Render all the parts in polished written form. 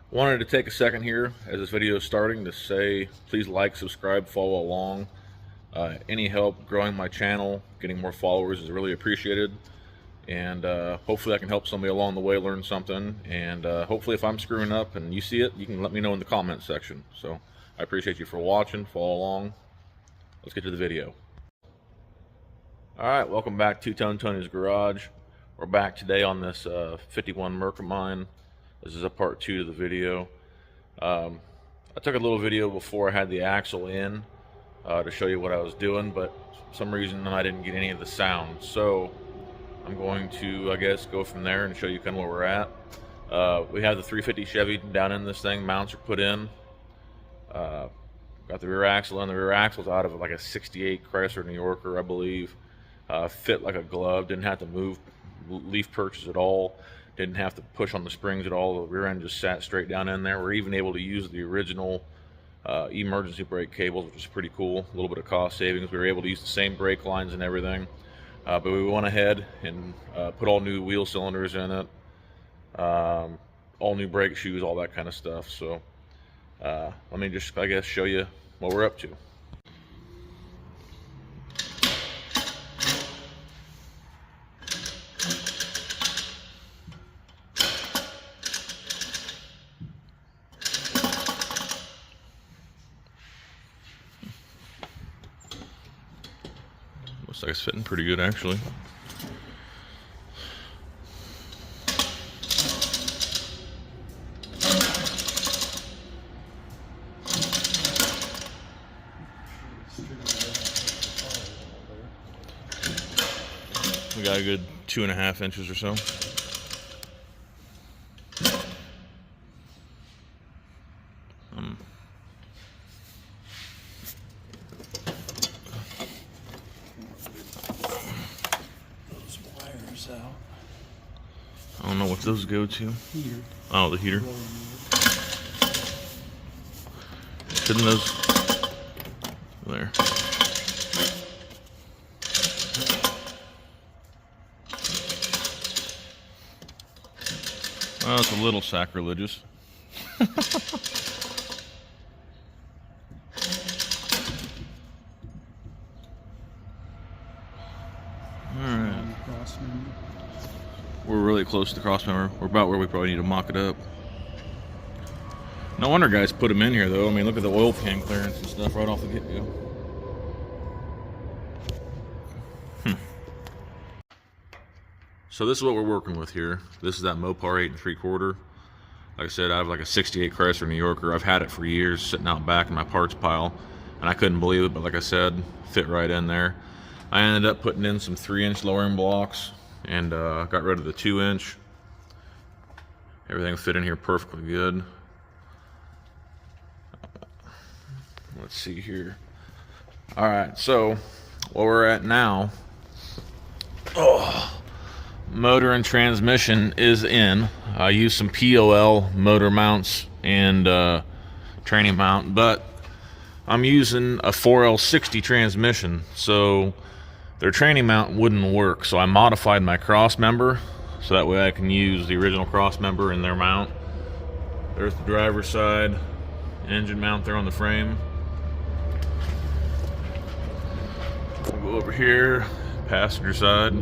Wanted to take a second here as this video is starting to say please like, subscribe, follow along. Any help growing my channel, getting more followers is really appreciated, and hopefully I can help somebody along the way learn something, and hopefully if I'm screwing up and you see it, you can let me know in the comment section. So I appreciate you for watching. Follow along. Let's get to the video. Alright, welcome back to Tony's Garage. We're back today on this 51 Mercury mine. This is a part 2 to the video. I took a little video before I had the axle in to show you what I was doing, but for some reason I didn't get any of the sound. So I'm going to, I guess, go from there and show you kind of where we're at. We have the 350 Chevy down in this thing. Mounts are put in. Got the rear axle in. The rear axle's out of like a 68 Chrysler New Yorker, I believe. Fit like a glove. Didn't have to move leaf perches at all. Didn't have to push on the springs at all. The rear end just sat straight down in there. We're even able to use the original emergency brake cables, which is pretty cool. A little bit of cost savings. We were able to use the same brake lines and everything. But we went ahead and put all new wheel cylinders in it. All new brake shoes, all that kind of stuff. So let me just, I guess, show you what we're up to. Looks like it's fitting pretty good, actually. We got a good 2.5 inches or so. Out. I don't know what those go to. Heater. Oh, the heater. Shouldn't those... There. Well, it's a little sacrilegious. We're really close to the cross member. We're about where we probably need to mock it up. No wonder guys put them in here, though. I mean, look at the oil pan clearance and stuff right off the get-go. So this is what we're working with here. This is that Mopar 8 3/4. Like I said, I have like a 68 Chrysler New Yorker. I've had it for years, sitting out back in my parts pile, and I couldn't believe it, but like I said, fit right in there. I ended up putting in some 3-inch lowering blocks and got rid of the 2-inch. Everything fit in here perfectly good. Let's see here. All right, so where we're at now, motor and transmission is in. I used some POL motor mounts and training mount, but I'm using a 4L60 transmission, so their training mount wouldn't work. So I modified my cross member so that way I can use the original cross member in their mount. There's the driver's side engine mount there on the frame. We'll go over here, passenger side.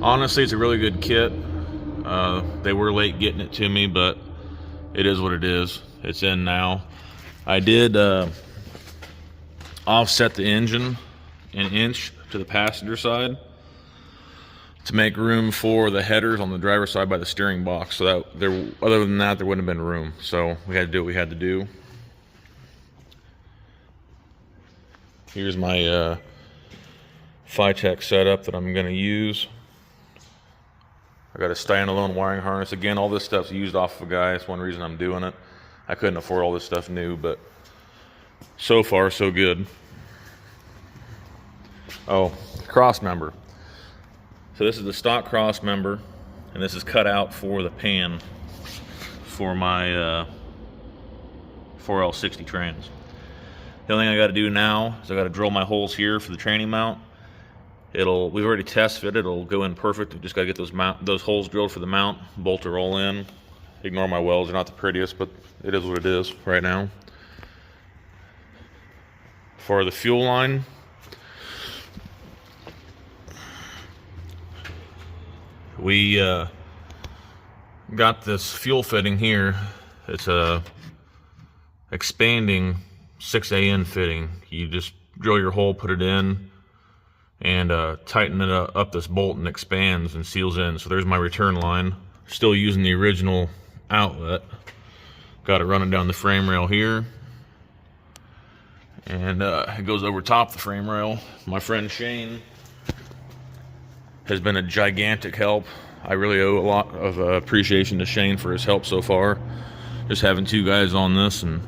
Honestly, it's a really good kit. They were late getting it to me, but it is what it is. It's in now. I did offset the engine an inch to the passenger side to make room for the headers on the driver's side by the steering box, so that there, other than that, there wouldn't have been room. So we had to do what we had to do. Here's my Phytech setup that I'm going to use. I got a standalone wiring harness. Again, all this stuff's used off of a guy. That's one reason I'm doing it. I couldn't afford all this stuff new, but so far so good. Oh, cross member. So this is the stock cross member, and this is cut out for the pan for my 4L60 trans. The only thing I got to do now is I got to drill my holes here for the training mount. We've already test fitted. It'll go in perfect. We just got to get those holes drilled for the mount. Bolt are all in, Ignore my welds, they're not the prettiest, but it is what it is right now. For the fuel line, we got this fuel fitting here. It's a expanding 6AN fitting. You just drill your hole, put it in, and tighten it up this bolt, and expands and seals in. So there's my return line. Still using the original outlet. Got it running down the frame rail here, and it goes over top the frame rail. My friend Shane has been a gigantic help. I really owe a lot of appreciation to Shane for his help so far. Just having two guys on this, and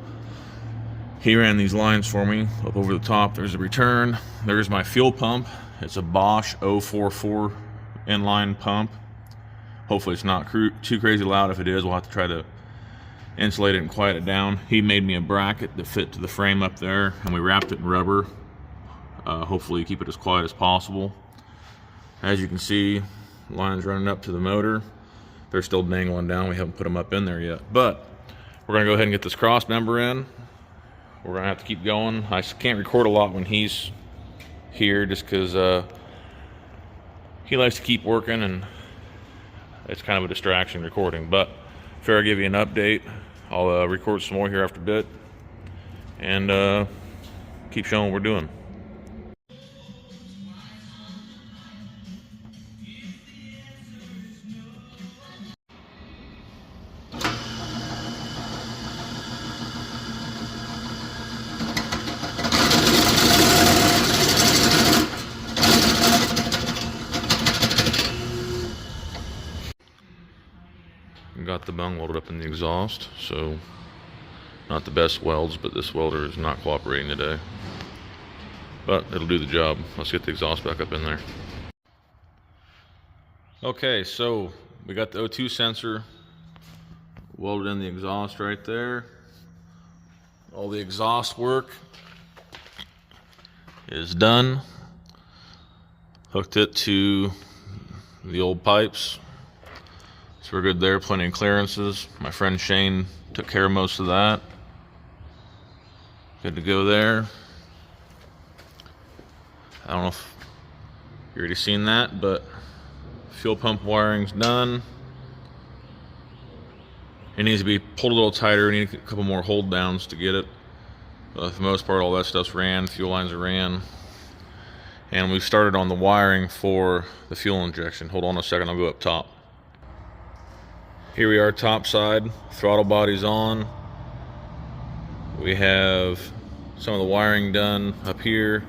he ran these lines for me up over the top. There's a return. There's my fuel pump. It's a Bosch 044 inline pump. Hopefully it's not too crazy loud. If it is, we'll have to try to insulate it and quiet it down. He made me a bracket to fit to the frame up there, and we wrapped it in rubber. Hopefully keep it as quiet as possible. As you can see, lines running up to the motor. They're still dangling down. We haven't put them up in there yet, but we're gonna go ahead and get this cross member in. We're gonna have to keep going. I can't record a lot when he's here, just because he likes to keep working, and it's kind of a distraction recording. But if I give you an update, I'll record some more here after a bit, and keep showing what we're doing. Got the bung welded up in the exhaust, so not the best welds, but this welder is not cooperating today. But it'll do the job. Let's get the exhaust back up in there. Okay, so we got the O2 sensor welded in the exhaust right there. All the exhaust work is done. Hooked it to the old pipes. So we're good there, plenty of clearances. My friend Shane took care of most of that. Good to go there. I don't know if you already seen that, but fuel pump wiring's done. It needs to be pulled a little tighter. We need a couple more hold downs to get it. But for the most part, all that stuff's ran. Fuel lines are ran. And we've started on the wiring for the fuel injection. Hold on a second, I'll go up top. Here we are top side, throttle body's on. We have some of the wiring done up here.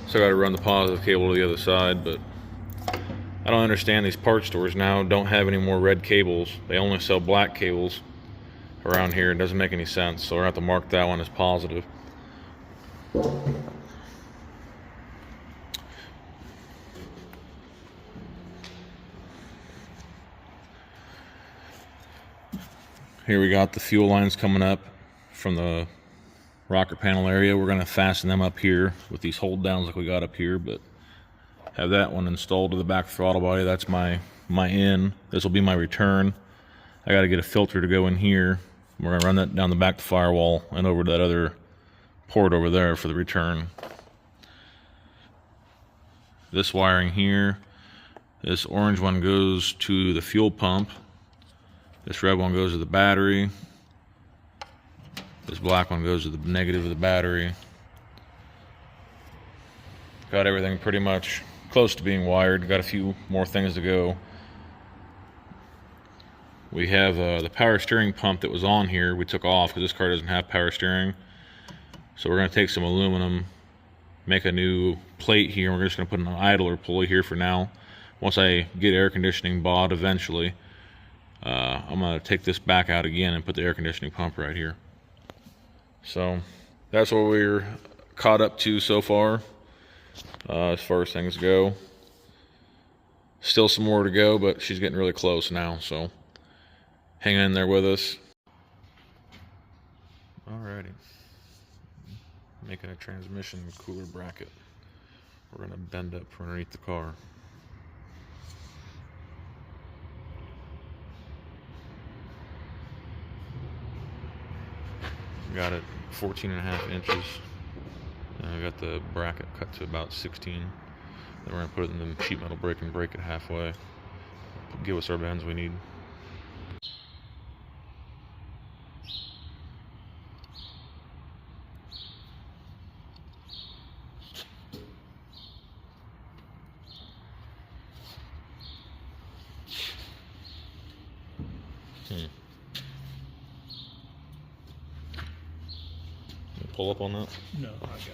Still got to run the positive cable to the other side, but I don't understand, these parts stores now don't have any more red cables. They only sell black cables around here. It doesn't make any sense, so we're going to have to mark that one as positive. Here we got the fuel lines coming up from the rocker panel area. We're going to fasten them up here with these hold downs like we got up here, but have that one installed to the back throttle body. That's my in. This will be my return. I got to get a filter to go in here. We're going to run that down the back of the firewall and over to that other port over there for the return. This wiring here, this orange one goes to the fuel pump. This red one goes to the battery. This black one goes to the negative of the battery. Got everything pretty much close to being wired. Got a few more things to go. We have the power steering pump that was on here. We took off because this car doesn't have power steering. So we're going to take some aluminum, make a new plate here. We're just going to put an idler pulley here for now. Once I get air conditioning bought eventually, I'm going to take this back out again and put the air conditioning pump right here. So that's what we're caught up to so far as things go. Still some more to go, but she's getting really close now, so hang in there with us. Alrighty. Making a transmission cooler bracket. We're going to bend up from underneath the car. Got it 14.5 inches. I got the bracket cut to about 16. Then we're gonna put it in the sheet metal brake and break it halfway. Give us our bends we need. Pull up on that? No, I got it.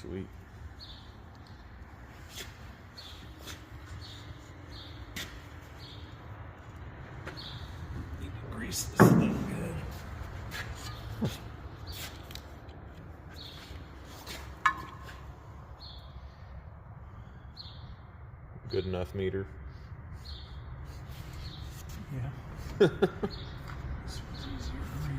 Sweet. Need to grease this thing good. Good enough meter. Yeah. This one's easier for me.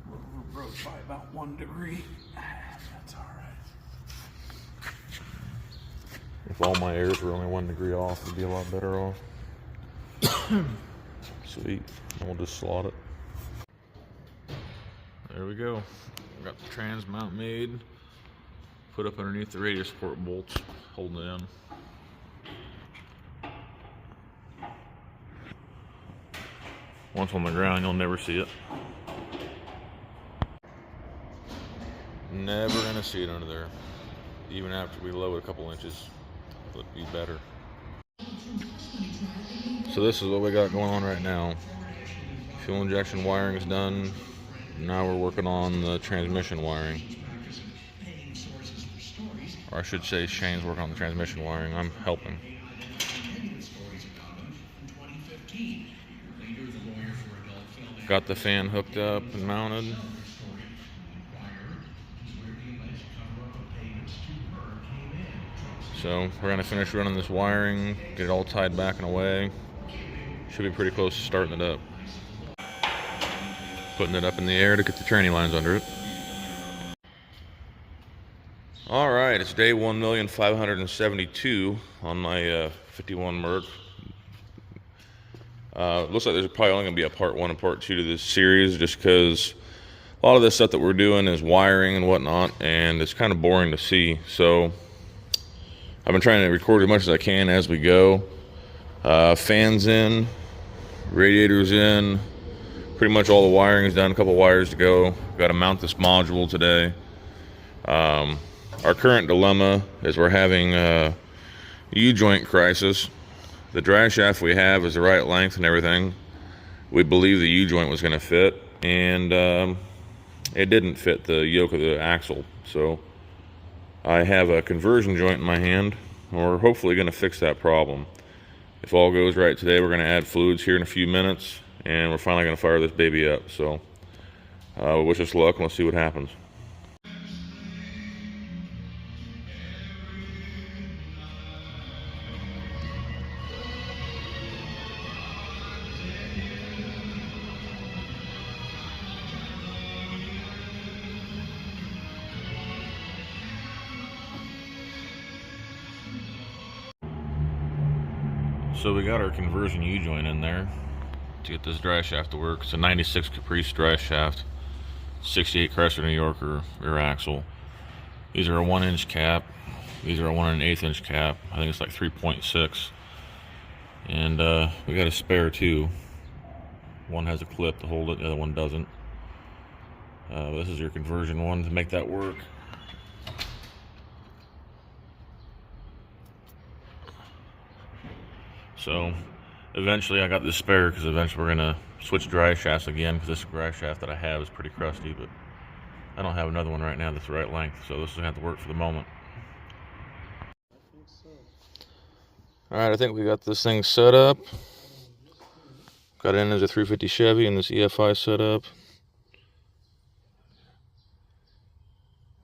We're broke by about 1 degree. That's all right. If all my airs were only 1 degree off, it'd be a lot better off. Sweet. And we'll just slot it. There we go. Got the trans mount made. Put up underneath the radius support bolts, holding it in. Once on the ground, you'll never see it. Never gonna see it under there. Even after we lower a couple inches, it'll be better. So this is what we got going on right now. Fuel injection wiring is done. Now we're working on the transmission wiring. Or I should say Shane's working on the transmission wiring. I'm helping. Got the fan hooked up and mounted. So we're gonna finish running this wiring, get it all tied back and away. Should be pretty close to starting it up. Putting it up in the air to get the tranny lines under it. All right, it's day 1,572,000 on my 51 Merc. Looks like there's probably only gonna be a part 1 and part 2 to this series, just because a lot of this stuff that we're doing is wiring and whatnot, and it's kind of boring to see. So I've been trying to record as much as I can as we go. Fans in, radiators in, pretty much all the wiring is done, a couple wires to go. Got to mount this module today. Our current dilemma is we're having a U-joint crisis. The drive shaft we have is the right length and everything. We believe the U-joint was going to fit, and it didn't fit the yoke of the axle. So I have a conversion joint in my hand, and we're hopefully going to fix that problem. If all goes right today, we're going to add fluids here in a few minutes, and we're finally going to fire this baby up. So wish us luck, and let's see what happens. So we got our conversion U-joint in there to get this drive shaft to work. It's a 96 Caprice drive shaft, 68 Chrysler New Yorker rear axle. These are a 1-inch cap. These are a 1 1/8 inch cap. I think it's like 3.6. And we got a spare too. One has a clip to hold it, the other one doesn't. This is your conversion one to make that work. So eventually I got this spare, because eventually we're going to switch drive shafts again, because this drive shaft that I have is pretty crusty, but I don't have another one right now that's the right length, so this is going to have to work for the moment. Alright, I think we got this thing set up. Got it in as a 350 Chevy and this EFI set up.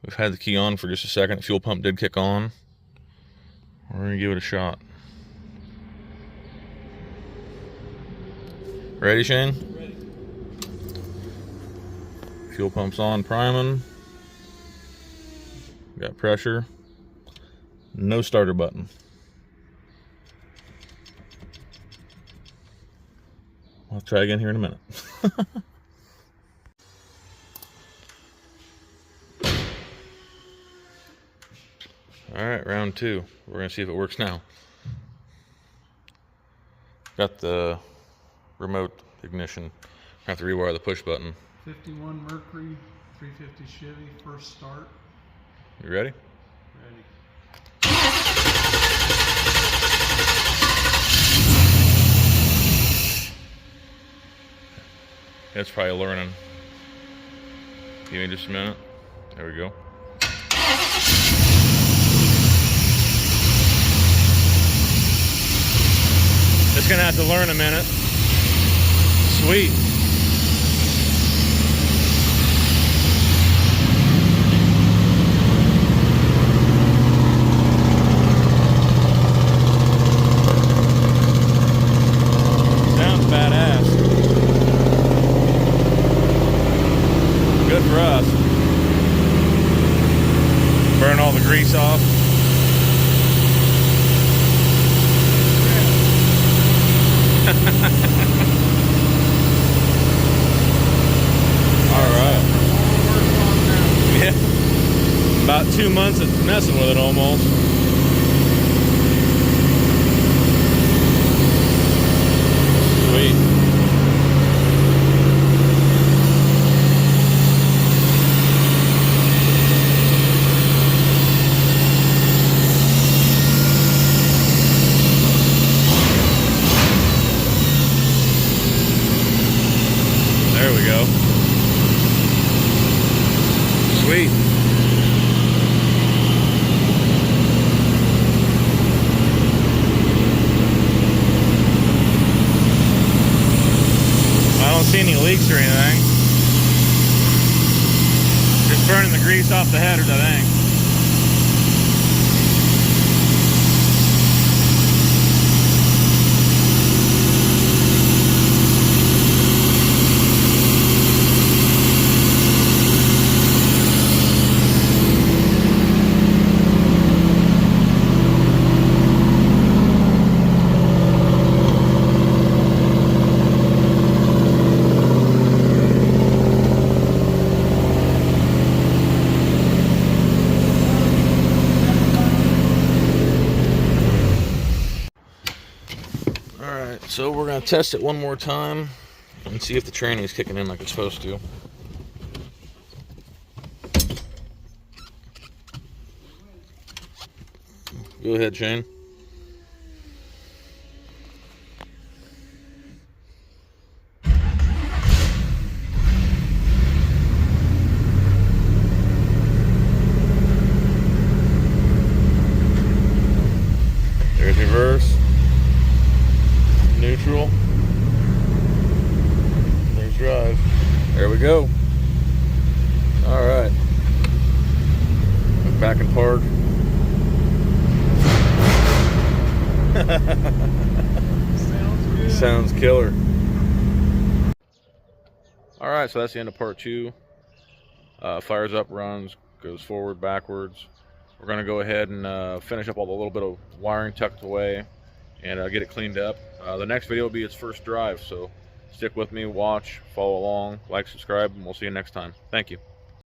We've had the key on for just a second. The fuel pump did kick on. We're gonna give it a shot. Ready, Shane? Ready. Fuel pump's on, priming. Got pressure. No starter button. I'll try again here in a minute. Alright, round two. We're going to see if it works now. Got the remote ignition. Have to rewire the push button. 51 Mercury, 350 Chevy, first start. You ready? Ready. It's probably learning. Give me just a minute. There we go. It's gonna have to learn a minute. Sweet. Sounds badass. Good for us. Burn all the grease off. Alright. Yeah. About 2 months of messing with it almost. Sweet. There we go. Sweet. I don't see any leaks or anything. Just burning the grease off the headers, I think. Alright, so we're going to test it one more time and see if the training is kicking in like it's supposed to. Go ahead, Shane. There's reverse. Neutral. There's drive. There we go. Alright. Back in park. Sounds good. Sounds killer. Alright, so that's the end of part two. Fires up, runs, goes forward, backwards. We're going to go ahead and finish up all the little bit of wiring tucked away and get it cleaned up. The next video will be its first drive, so stick with me, watch, follow along, like, subscribe, and we'll see you next time. Thank you.